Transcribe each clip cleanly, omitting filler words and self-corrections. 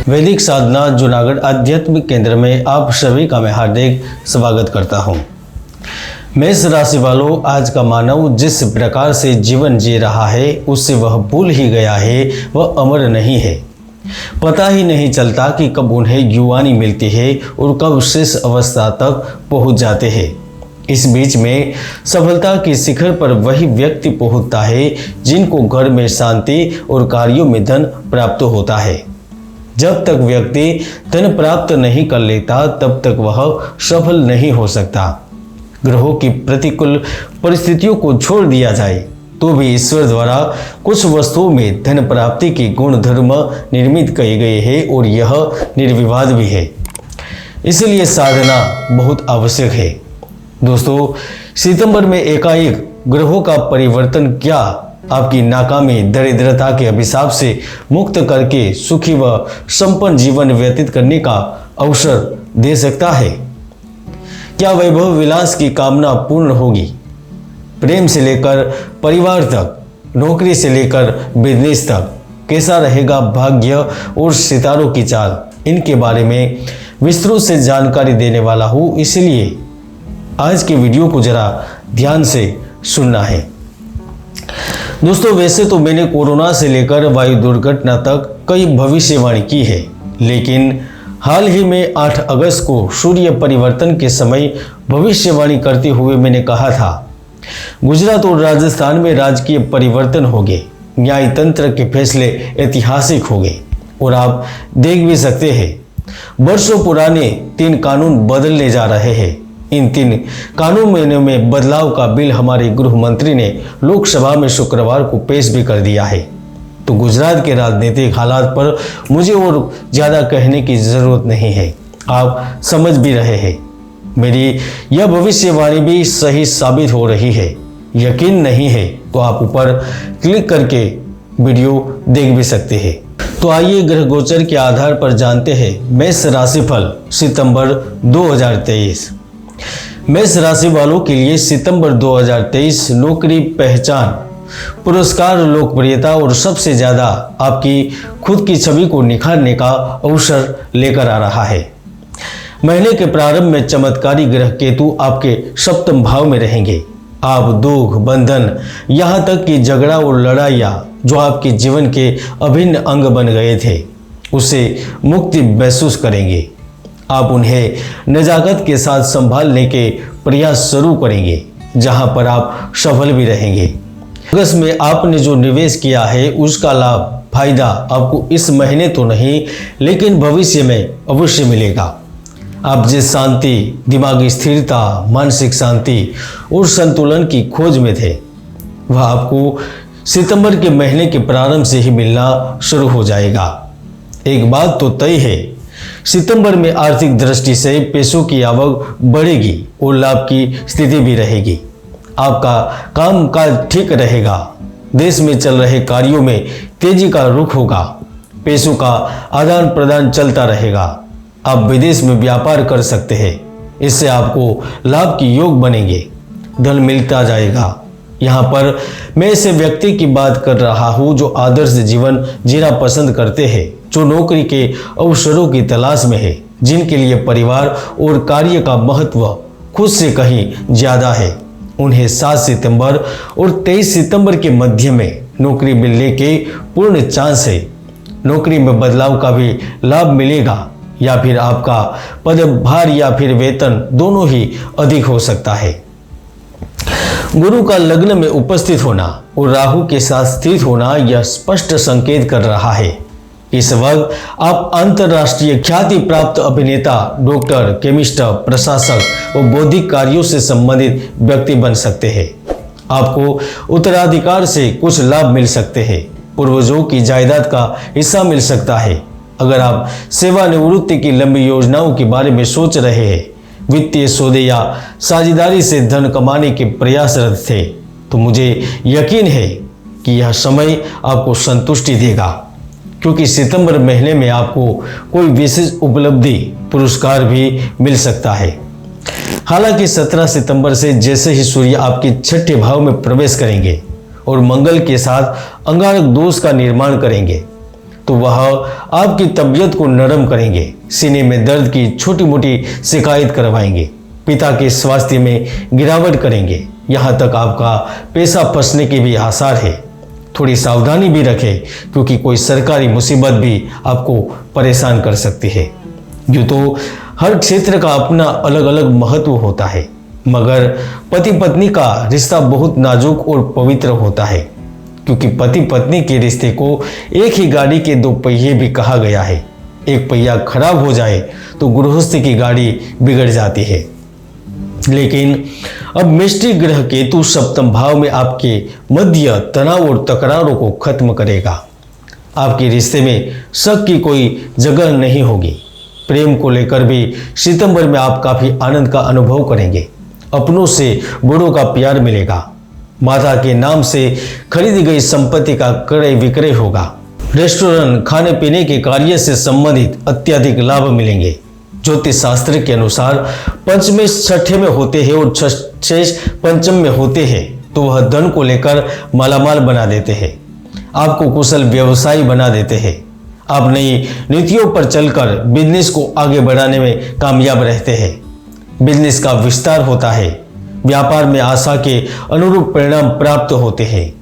वैदिक साधना जूनागढ़ आध्यात्मिक केंद्र में आप सभी का मैं हार्दिक स्वागत करता हूं। मेष राशि वालों, आज का मानव जिस प्रकार से जीवन जी रहा है उससे वह भूल ही गया है, वह अमर नहीं है। पता ही नहीं चलता कि कब उन्हें युवानी मिलती है और कब शेष अवस्था तक पहुंच जाते हैं। इस बीच में सफलता के शिखर पर वही व्यक्ति पहुंचता है जिनको घर में शांति और कार्यों में धन प्राप्त होता है। जब तक व्यक्ति धन प्राप्त नहीं कर लेता तब तक वह सफल नहीं हो सकता। ग्रहों की प्रतिकूल परिस्थितियों को छोड़ दिया जाए तो भी ईश्वर द्वारा कुछ वस्तुओं में धन प्राप्ति के गुण धर्म निर्मित किए गए हैं और यह निर्विवाद भी है। इसलिए साधना बहुत आवश्यक है। दोस्तों, सितंबर में एकाएक ग्रहों का परिवर्तन क्या आपकी नाकामी दरिद्रता के अभिशाप से मुक्त करके सुखी व संपन्न जीवन व्यतीत करने का अवसर दे सकता है? क्या वैभव विलास की कामना पूर्ण होगी? प्रेम से लेकर परिवार तक, नौकरी से लेकर बिजनेस तक कैसा रहेगा भाग्य और सितारों की चाल, इनके बारे में विस्तृत से जानकारी देने वाला हूँ। इसलिए आज के वीडियो को जरा ध्यान से सुनना है। दोस्तों, वैसे तो मैंने कोरोना से लेकर वायु दुर्घटना तक कई भविष्यवाणी की है, लेकिन हाल ही में 8 अगस्त को सूर्य परिवर्तन के समय भविष्यवाणी करते हुए मैंने कहा था, गुजरात और राजस्थान में राजकीय परिवर्तन होंगे, न्याय तंत्र के फैसले ऐतिहासिक होंगे। और आप देख भी सकते हैं, वर्षों पुराने 3 कानून बदलने जा रहे हैं। इन 3 कानूनों में बदलाव का बिल हमारे गृह मंत्री ने लोकसभा में शुक्रवार को पेश भी कर दिया है। तो गुजरात के राजनीतिक हालात पर मुझे और ज़्यादा कहने की ज़रूरत नहीं है, आप समझ भी रहे हैं। मेरी यह भविष्यवाणी भी सही साबित हो रही है। यकीन नहीं है तो आप ऊपर क्लिक करके वीडियो देख भी सकते हैं। तो आइए ग्रह गोचर के आधार पर जानते हैं मेष राशिफल सितंबर 2023। मेष राशि वालों के लिए सितंबर 2023 नौकरी, पहचान, पुरस्कार, लोकप्रियता और सबसे ज़्यादा आपकी खुद की छवि को निखारने का अवसर लेकर आ रहा है। महीने के प्रारंभ में चमत्कारी ग्रह केतु आपके सप्तम भाव में रहेंगे। आप दुख, बंधन, यहाँ तक कि झगड़ा और लड़ाइयाँ जो आपके जीवन के अभिन्न अंग बन गए थे, उससे मुक्ति महसूस करेंगे। आप उन्हें नजाकत के साथ संभालने के प्रयास शुरू करेंगे, जहां पर आप सफल भी रहेंगे। अगस्त में आपने जो निवेश किया है उसका लाभ, फायदा आपको इस महीने तो नहीं लेकिन भविष्य में अवश्य मिलेगा। आप जिस शांति, दिमागी स्थिरता, मानसिक शांति और संतुलन की खोज में थे, वह आपको सितंबर के महीने के प्रारंभ से ही मिलना शुरू हो जाएगा। एक बात तो तय है, सितंबर में आर्थिक दृष्टि से पैसों की आवक बढ़ेगी और लाभ की स्थिति भी रहेगी। आपका काम काज ठीक रहेगा। देश में चल रहे कार्यों में तेजी का रुख होगा। पैसों का आदान प्रदान चलता रहेगा। आप विदेश में व्यापार कर सकते हैं, इससे आपको लाभ की योग बनेंगे, धन मिलता जाएगा। यहाँ पर मैं ऐसे व्यक्ति की बात कर रहा हूँ जो आदर्श जीवन जीना पसंद करते हैं, जो नौकरी के अवसरों की तलाश में है, जिनके लिए परिवार और कार्य का महत्व खुद से कहीं ज़्यादा है। उन्हें 7 सितंबर और 23 सितंबर के मध्य में नौकरी मिलने के पूर्ण चांस है। नौकरी में बदलाव का भी लाभ मिलेगा, या फिर आपका पदभार या फिर वेतन दोनों ही अधिक हो सकता है। गुरु का लग्न में उपस्थित होना और राहु के साथ स्थित होना यह स्पष्ट संकेत कर रहा है। इस वक्त आप अंतर्राष्ट्रीय ख्याति प्राप्त अभिनेता, डॉक्टर, केमिस्ट, प्रशासक और बौद्धिक कार्यों से संबंधित व्यक्ति बन सकते हैं। आपको उत्तराधिकार से कुछ लाभ मिल सकते हैं। पूर्वजों की जायदाद का हिस्सा मिल सकता है। अगर आप सेवानिवृत्ति की लंबी योजनाओं के बारे में सोच रहे हैं, वित्तीय सौदे या साझेदारी से धन कमाने के प्रयासरत थे, तो मुझे यकीन है कि यह समय आपको संतुष्टि देगा, क्योंकि सितंबर महीने में आपको कोई विशेष उपलब्धि, पुरस्कार भी मिल सकता है। हालांकि 17 सितंबर से जैसे ही सूर्य आपके 6ठे भाव में प्रवेश करेंगे और मंगल के साथ अंगारक दोष का निर्माण करेंगे, तो वह आपकी तबीयत को नरम करेंगे, सीने में दर्द की छोटी मोटी शिकायत करवाएंगे, पिता के स्वास्थ्य में गिरावट करेंगे, यहाँ तक आपका पैसा फंसने के भी आसार है। थोड़ी सावधानी भी रखें क्योंकि कोई सरकारी मुसीबत भी आपको परेशान कर सकती है। यूँ तो हर क्षेत्र का अपना अलग अलग महत्व होता है, मगर पति पत्नी का रिश्ता बहुत नाजुक और पवित्र होता है, क्योंकि पति पत्नी के रिश्ते को एक ही गाड़ी के दो पहिए भी कहा गया है। एक पहिया खराब हो जाए तो गृहस्थी की गाड़ी बिगड़ जाती है। लेकिन अब मिष्टी ग्रह केतु सप्तम भाव में आपके मध्य तनाव और तकरारों को खत्म करेगा। आपके रिश्ते में शक की कोई जगह नहीं होगी। प्रेम को लेकर भी सितंबर में आप काफी आनंद का अनुभव करेंगे। अपनों से बड़ों का प्यार मिलेगा। माता के नाम से खरीदी गई संपत्ति का क्रय विक्रय होगा। रेस्टोरेंट, खाने पीने के कार्य से संबंधित अत्यधिक लाभ मिलेंगे। ज्योतिष शास्त्र के अनुसार पंचमेश छठे में होते हैं और शेष पंचम में होते हैं तो वह धन को लेकर मालामाल बना देते हैं, आपको कुशल व्यवसायी बना देते हैं। आप नई नीतियों पर चलकर बिजनेस को आगे बढ़ाने में कामयाब रहते हैं। बिजनेस का विस्तार होता है। व्यापार में आशा के अनुरूप परिणाम प्राप्त होते हैं।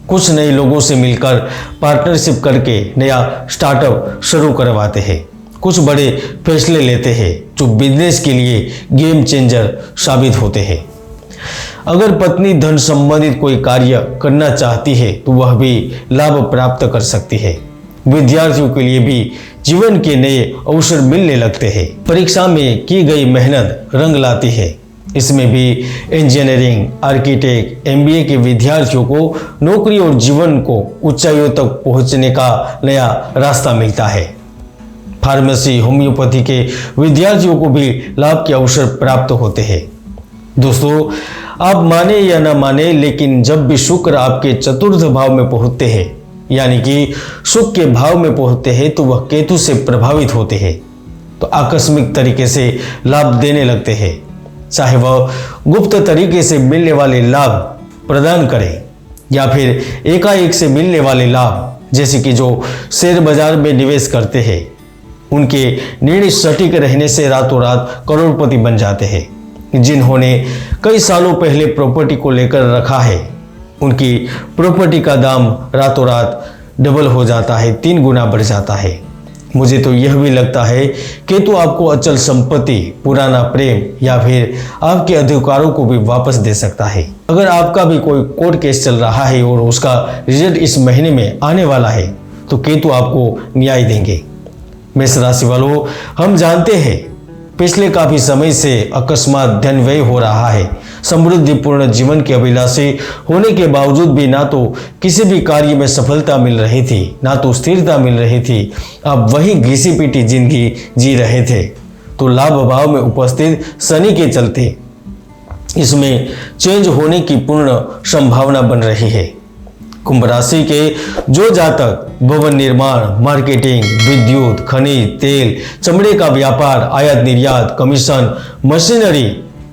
कुछ नए लोगों से मिलकर पार्टनरशिप करके नया स्टार्टअप शुरू करवाते हैं। कुछ बड़े फैसले लेते हैं जो बिजनेस के लिए गेम चेंजर साबित होते हैं। अगर पत्नी धन संबंधित कोई कार्य करना चाहती है तो वह भी लाभ प्राप्त कर सकती है। विद्यार्थियों के लिए भी जीवन के नए अवसर मिलने लगते हैं। परीक्षा में की गई मेहनत रंग लाती है। इसमें भी इंजीनियरिंग, आर्किटेक्ट, एमबीए के विद्यार्थियों को नौकरी और जीवन को ऊंचाइयों तक पहुंचने का नया रास्ता मिलता है। फार्मेसी, होम्योपैथी के विद्यार्थियों को भी लाभ के अवसर प्राप्त होते हैं। दोस्तों, आप माने या न माने, लेकिन जब भी शुक्र आपके चतुर्थ भाव में पहुंचते हैं, यानी कि सुख के भाव में पहुंचते हैं, तो वह केतु से प्रभावित होते हैं तो आकस्मिक तरीके से लाभ देने लगते हैं। चाहे वह गुप्त तरीके से मिलने वाले लाभ प्रदान करें या फिर एकाएक से मिलने वाले लाभ, जैसे कि जो शेयर बाजार में निवेश करते हैं, उनके निर्णय सटीक रहने से रातों रात करोड़पति बन जाते हैं। जिन्होंने कई सालों पहले प्रॉपर्टी को लेकर रखा है, उनकी प्रॉपर्टी का दाम रातों रात डबल हो जाता है, 3 गुना बढ़ जाता है। मुझे तो यह भी लगता है कि तो आपको अचल संपत्ति, पुराना प्रेम या फिर आपके अधिकारों को भी वापस दे सकता है। अगर आपका भी कोई कोर्ट केस चल रहा है और उसका रिजल्ट इस महीने में आने वाला है तो केतु आपको न्याय देंगे। मेष राशि वालों, हम जानते हैं पिछले काफी समय से अकस्मात धन व्यय हो रहा है। समृद्धिपूर्ण जीवन के अभिलाषी होने के बावजूद भी ना तो किसी भी कार्य में सफलता मिल रही थी, ना तो स्थिरता मिल रही थी। आप वही घिसी पीटी जिंदगी जी रहे थे। तो लाभ भाव में उपस्थित शनि के चलते इसमें चेंज होने की पूर्ण संभावना बन रही है। कुंभ राशि के जो जातक भवन निर्माण, मार्केटिंग, विद्युत, खनिज तेल, चमड़े का व्यापार, आयात निर्यात, कमीशन, मशीनरी,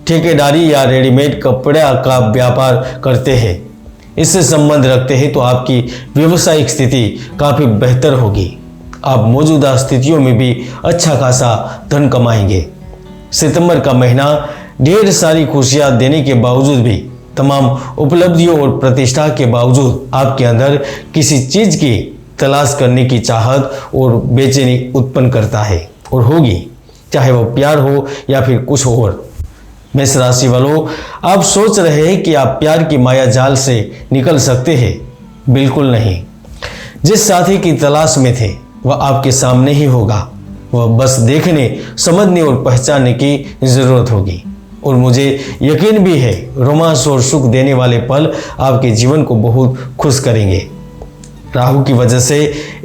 ठेकेदारी या रेडीमेड कपड़े का व्यापार करते हैं, इससे संबंध रखते हैं तो आपकी व्यावसायिक स्थिति काफी बेहतर होगी। आप मौजूदा स्थितियों में भी अच्छा खासा धन कमाएंगे। सितंबर का महीना ढेर सारी खुशियां देने के बावजूद भी, तमाम उपलब्धियों और प्रतिष्ठा के बावजूद आपके अंदर किसी चीज की तलाश करने की चाहत और बेचैनी उत्पन्न करता है और होगी, चाहे वो प्यार हो या फिर कुछ और। मेष राशि वालों, आप सोच रहे हैं कि आप प्यार की माया जाल से निकल सकते हैं। बिल्कुल नहीं। जिस साथी की तलाश में थे वह आपके सामने ही होगा। वह बस देखने, समझने और पहचानने की जरूरत होगी। और मुझे यकीन भी है रोमांस और सुख देने वाले पल आपके जीवन को बहुत खुश करेंगे। राहु की वजह से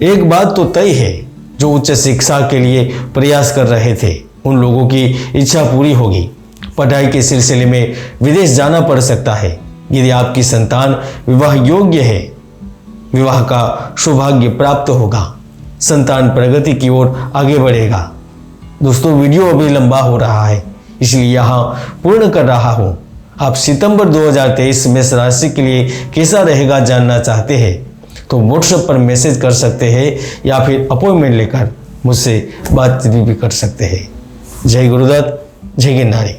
एक बात तो तय है, जो उच्च शिक्षा के लिए प्रयास कर रहे थे उन लोगों की इच्छा पूरी होगी। पढ़ाई के सिलसिले में विदेश जाना पड़ सकता है। यदि आपकी संतान विवाह योग्य है, विवाह का सौभाग्य प्राप्त होगा। संतान प्रगति की ओर आगे बढ़ेगा। दोस्तों, वीडियो अभी लंबा हो रहा है इसलिए यहाँ पूर्ण कर रहा हूँ। आप सितंबर 2023 मेष राशि के लिए कैसा रहेगा जानना चाहते हैं तो व्हाट्सएप पर मैसेज कर सकते हैं या फिर अपॉइंटमेंट लेकर मुझसे बातचीत भी कर सकते हैं। जय गुरुदत्त, जय गिरनारी।